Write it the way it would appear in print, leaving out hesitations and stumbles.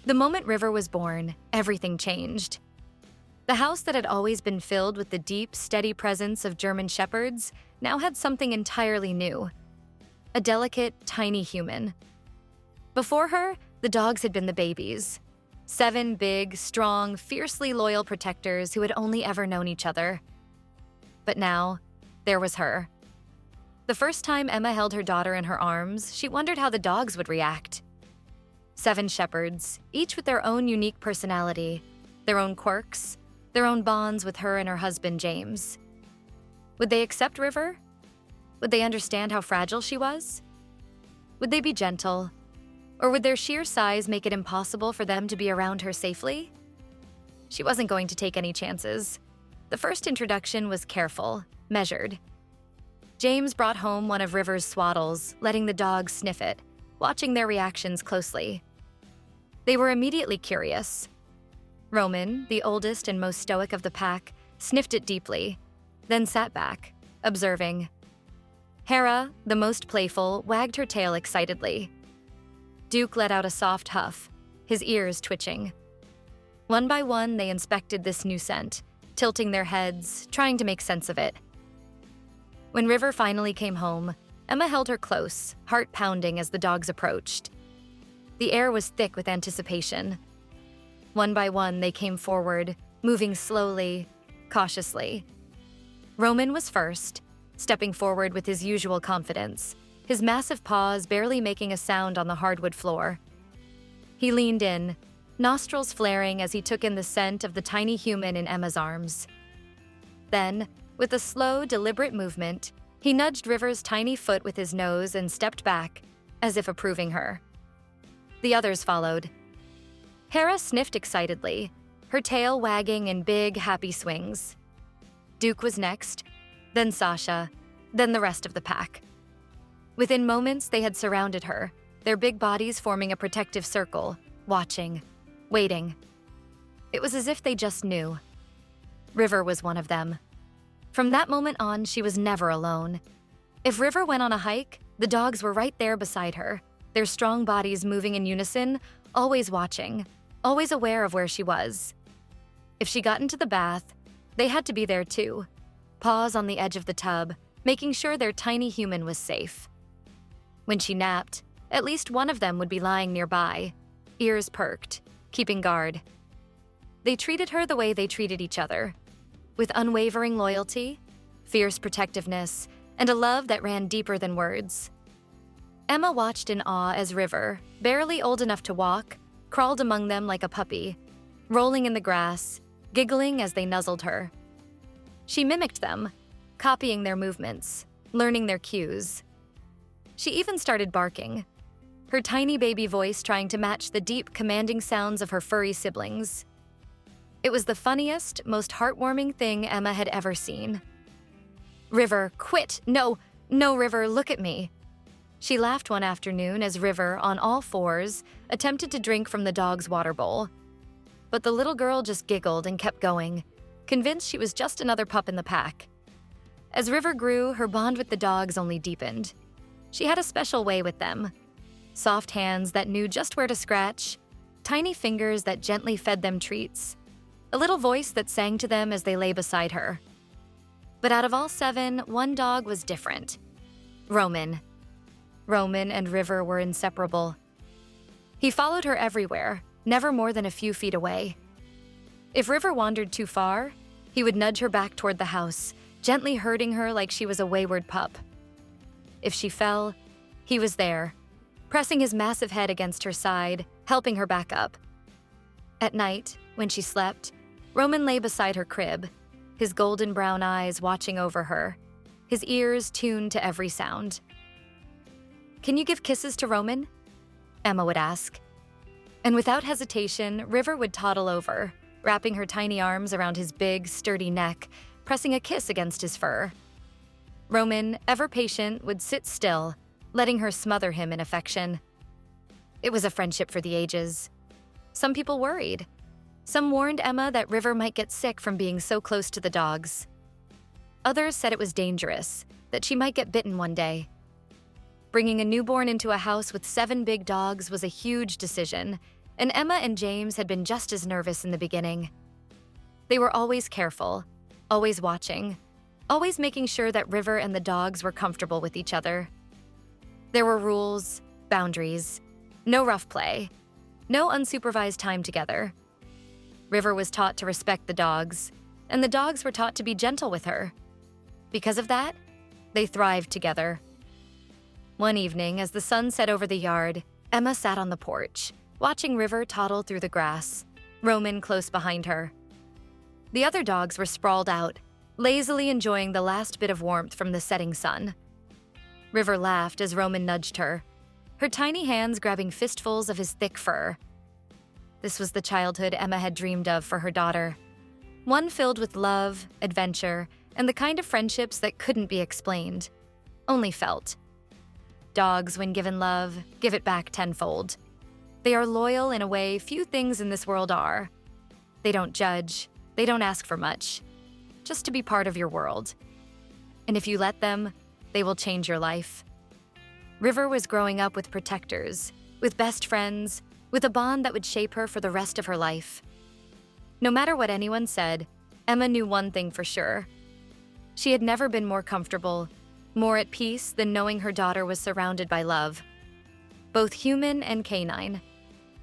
The moment River was born, everything changed. The house that had always been filled with the deep, steady presence of German shepherds now had something entirely new. A delicate, tiny human. Before her, the dogs had been the babies. 7 big, strong, fiercely loyal protectors who had only ever known each other. But now, there was her. The first time Emma held her daughter in her arms, she wondered how the dogs would react. 7 shepherds, each with their own unique personality, their own quirks, their own bonds with her and her husband, James. Would they accept River? Would they understand how fragile she was? Would they be gentle? Or would their sheer size make it impossible for them to be around her safely? She wasn't going to take any chances. The first introduction was careful, measured. James brought home one of River's swaddles, letting the dogs sniff it, watching their reactions closely. They were immediately curious. Roman, the oldest and most stoic of the pack, sniffed it deeply, then sat back, observing. Hera, the most playful, wagged her tail excitedly. Duke let out a soft huff, his ears twitching. One by one, they inspected this new scent, tilting their heads, trying to make sense of it. When River finally came home, Emma held her close, heart pounding as the dogs approached. The air was thick with anticipation. One by one, they came forward, moving slowly, cautiously. Roman was first, stepping forward with his usual confidence, his massive paws barely making a sound on the hardwood floor. He leaned in, nostrils flaring as he took in the scent of the tiny human in Emma's arms. Then, with a slow, deliberate movement, he nudged River's tiny foot with his nose and stepped back, as if approving her. The others followed. Hera sniffed excitedly, her tail wagging in big, happy swings. Duke was next, then Sasha, then the rest of the pack. Within moments, they had surrounded her, their big bodies forming a protective circle, watching, waiting. It was as if they just knew. River was one of them. From that moment on, she was never alone. If River went on a hike, the dogs were right there beside her, their strong bodies moving in unison, always watching, always aware of where she was. If she got into the bath, they had to be there too, paws on the edge of the tub, making sure their tiny human was safe. When she napped, at least one of them would be lying nearby, ears perked, keeping guard. They treated her the way they treated each other, with unwavering loyalty, fierce protectiveness, and a love that ran deeper than words. Emma watched in awe as River, barely old enough to walk, crawled among them like a puppy, rolling in the grass, giggling as they nuzzled her. She mimicked them, copying their movements, learning their cues. She even started barking, her tiny baby voice trying to match the deep, commanding sounds of her furry siblings. It was the funniest, most heartwarming thing Emma had ever seen. River, quit! No, River, look at me. She laughed one afternoon as River, on all fours, attempted to drink from the dog's water bowl. But the little girl just giggled and kept going, convinced she was just another pup in the pack. As River grew, her bond with the dogs only deepened. She had a special way with them. Soft hands that knew just where to scratch, tiny fingers that gently fed them treats, a little voice that sang to them as they lay beside her. But out of all 7, one dog was different. Roman. Roman and River were inseparable. He followed her everywhere, never more than a few feet away. If River wandered too far, he would nudge her back toward the house, gently herding her like she was a wayward pup. If she fell, he was there, pressing his massive head against her side, helping her back up. At night, when she slept, Roman lay beside her crib, his golden brown eyes watching over her, his ears tuned to every sound. "Can you give kisses to Roman?" Emma would ask. And without hesitation, River would toddle over, wrapping her tiny arms around his big, sturdy neck, pressing a kiss against his fur. Roman, ever patient, would sit still, letting her smother him in affection. It was a friendship for the ages. Some people worried. Some warned Emma that River might get sick from being so close to the dogs. Others said it was dangerous, that she might get bitten one day. Bringing a newborn into a house with 7 big dogs was a huge decision, and Emma and James had been just as nervous in the beginning. They were always careful, always watching, always making sure that River and the dogs were comfortable with each other. There were rules, boundaries, no rough play, no unsupervised time together. River was taught to respect the dogs, and the dogs were taught to be gentle with her. Because of that, they thrived together. One evening, as the sun set over the yard, Emma sat on the porch, watching River toddle through the grass, Roman close behind her. The other dogs were sprawled out, lazily enjoying the last bit of warmth from the setting sun. River laughed as Roman nudged her, her tiny hands grabbing fistfuls of his thick fur. This was the childhood Emma had dreamed of for her daughter, one filled with love, adventure, and the kind of friendships that couldn't be explained, only felt. Dogs, when given love, give it back tenfold. They are loyal in a way few things in this world are. They don't judge, they don't ask for much, just to be part of your world. And if you let them, they will change your life. River was growing up with protectors, with best friends, with a bond that would shape her for the rest of her life. No matter what anyone said, Emma knew one thing for sure. She had never been more comfortable, more at peace than knowing her daughter was surrounded by love, both human and canine.